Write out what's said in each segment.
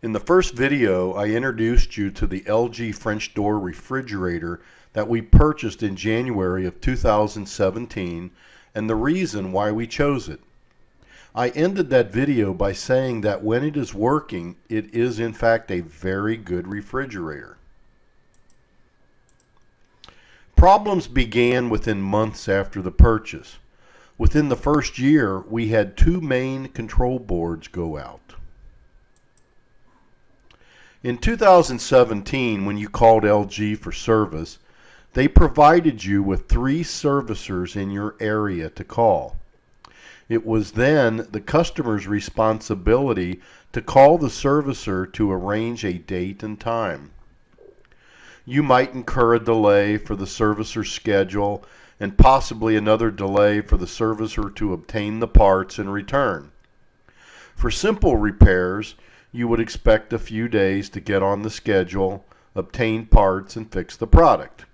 In the first video, I introduced you to the LG French door refrigerator that we purchased in January of 2017 and the reason why we chose it. I ended that video by saying that when it is working, it is in fact a very good refrigerator. Problems began within months after the purchase. Within the first year, we had two main control boards go out. In 2017, when you called LG for service, they provided you with 3 servicers in your area to call. It was then the customer's responsibility to call the servicer to arrange a date and time. You might incur a delay for the servicer's schedule and possibly another delay for the servicer to obtain the parts and return. For simple repairs, you would expect a few days to get on the schedule, obtain parts, and fix the product.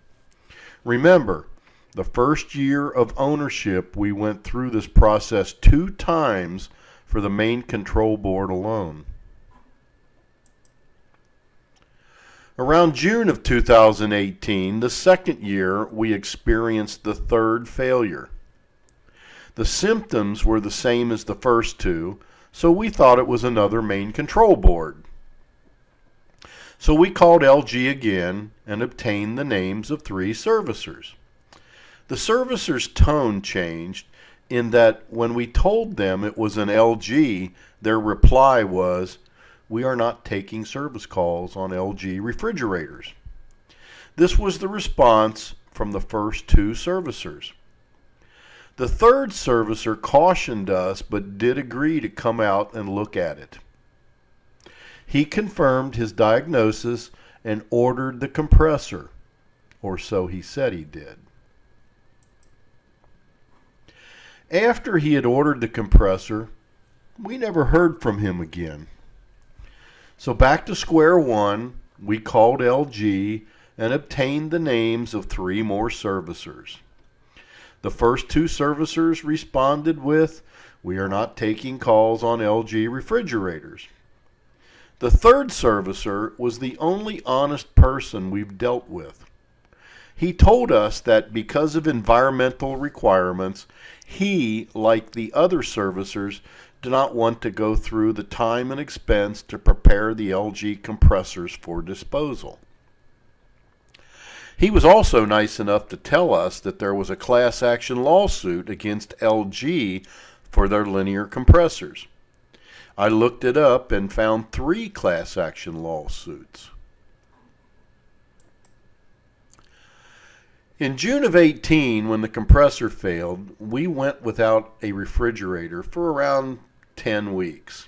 Remember, the first year of ownership, we went through this process 2 times for the main control board alone. Around June of 2018, the second year, we experienced the 3rd failure. The symptoms were the same as the first 2, so we thought it was another main control board. So we called LG again and obtained the names of 3 servicers. The servicer's tone changed in that when we told them it was an LG, their reply was, "We are not taking service calls on LG refrigerators." This was the response from the first 2 servicers. The 3rd servicer cautioned us but did agree to come out and look at it. He confirmed his diagnosis and ordered the compressor, or so he said he did. After he had ordered the compressor, we never heard from him again. So back to square one, we called LG and obtained the names of 3 more servicers. The first 2 servicers responded with, "We are not taking calls on LG refrigerators." The 3rd servicer was the only honest person we've dealt with. He told us that because of environmental requirements, he, like the other servicers, do not want to go through the time and expense to prepare the LG compressors for disposal. He was also nice enough to tell us that there was a class action lawsuit against LG for their linear compressors. I looked it up and found 3 class action lawsuits. In June of 18, when the compressor failed, we went without a refrigerator for around 10 weeks.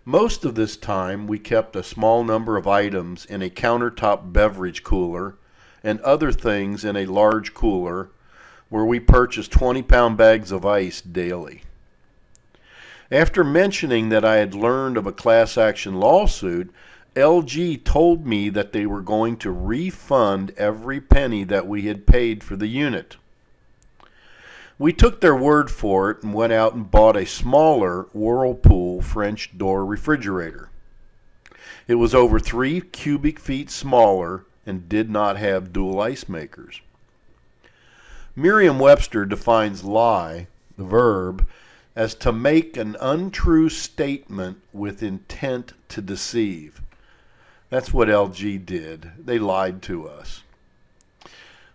Most of this time, we kept a small number of items in a countertop beverage cooler and other things in a large cooler where we purchased 20-pound bags of ice daily. After mentioning that I had learned of a class action lawsuit, LG told me that they were going to refund every penny that we had paid for the unit. We took their word for it and went out and bought a smaller Whirlpool French door refrigerator. It was over 3 cubic feet smaller and did not have dual ice makers. Merriam-Webster defines lie, the verb, as to make an untrue statement with intent to deceive. That's what LG did. They lied to us.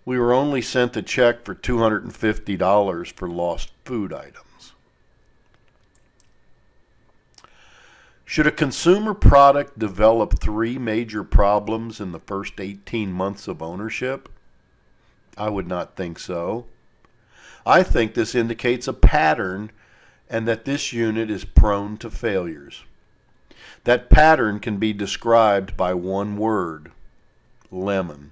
We were only sent a check for $250 for lost food items. Should a consumer product develop 3 major problems in the first 18 months of ownership? I would not think so. I think this indicates a pattern and that this unit is prone to failures. That pattern can be described by one word: lemon.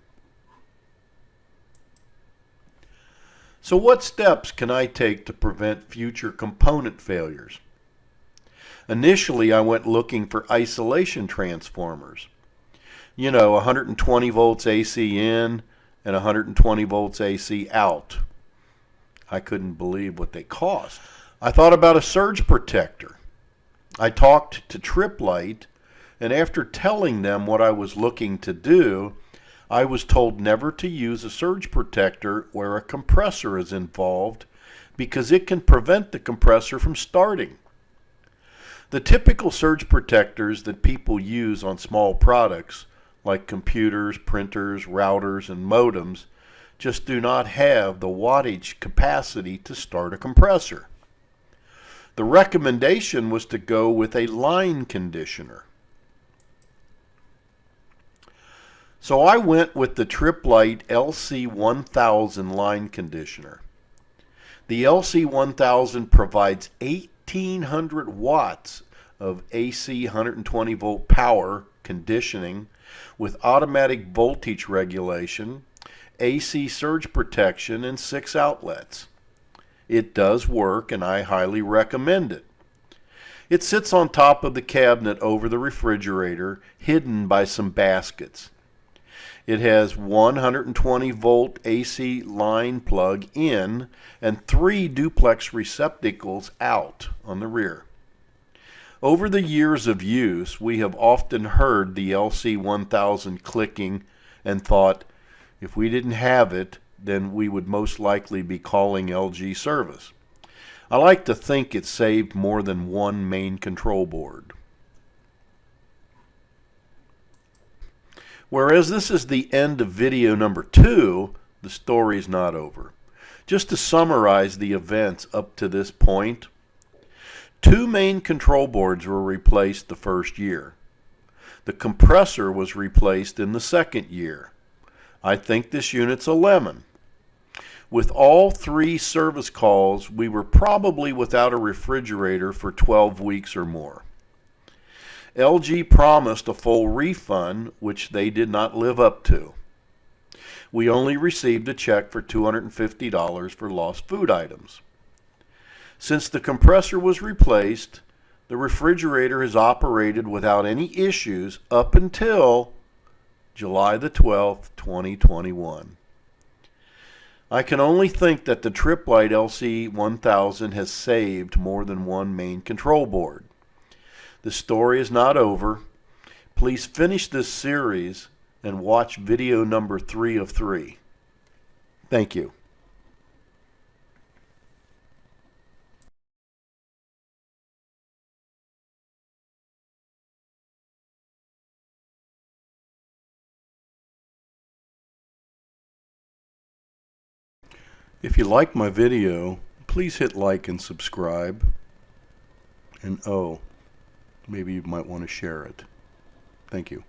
So what steps can I take to prevent future component failures? Initially, I went looking for isolation transformers. 120 volts AC in and 120 volts AC out. I couldn't believe what they cost. I thought about a surge protector. I talked to Trip-Lite, and after telling them what I was looking to do, I was told never to use a surge protector where a compressor is involved because it can prevent the compressor from starting. The typical surge protectors that people use on small products like computers, printers, routers, and modems just do not have the wattage capacity to start a compressor. The recommendation was to go with a line conditioner. So I went with the Trip-Lite LC1000 line conditioner. The LC1000 provides 1800 watts of AC 120 volt power conditioning with automatic voltage regulation, AC surge protection, and 6 outlets. It does work, and I highly recommend it. It sits on top of the cabinet over the refrigerator, hidden by some baskets. It has 120 volt AC line plug in and 3 duplex receptacles out on the rear. Over the years of use, we have often heard the LC1000 clicking and thought, if we didn't have it, then we would most likely be calling LG service. I like to think it saved more than one main control board. Whereas this is the end of video number 2, the story is not over. Just to summarize the events up to this point, 2 main control boards were replaced the first year. The compressor was replaced in the second year. I think this unit's a lemon. With all 3 service calls, we were probably without a refrigerator for 12 weeks or more. LG promised a full refund, which they did not live up to. We only received a check for $250 for lost food items. Since the compressor was replaced, the refrigerator has operated without any issues up until July the 12th, 2021. I can only think that the Trip-Lite LC1000 has saved more than one main control board. The story is not over. Please finish this series and watch video number 3 of 3. Thank you. If you like my video, please hit like and subscribe. And maybe you might want to share it. Thank you.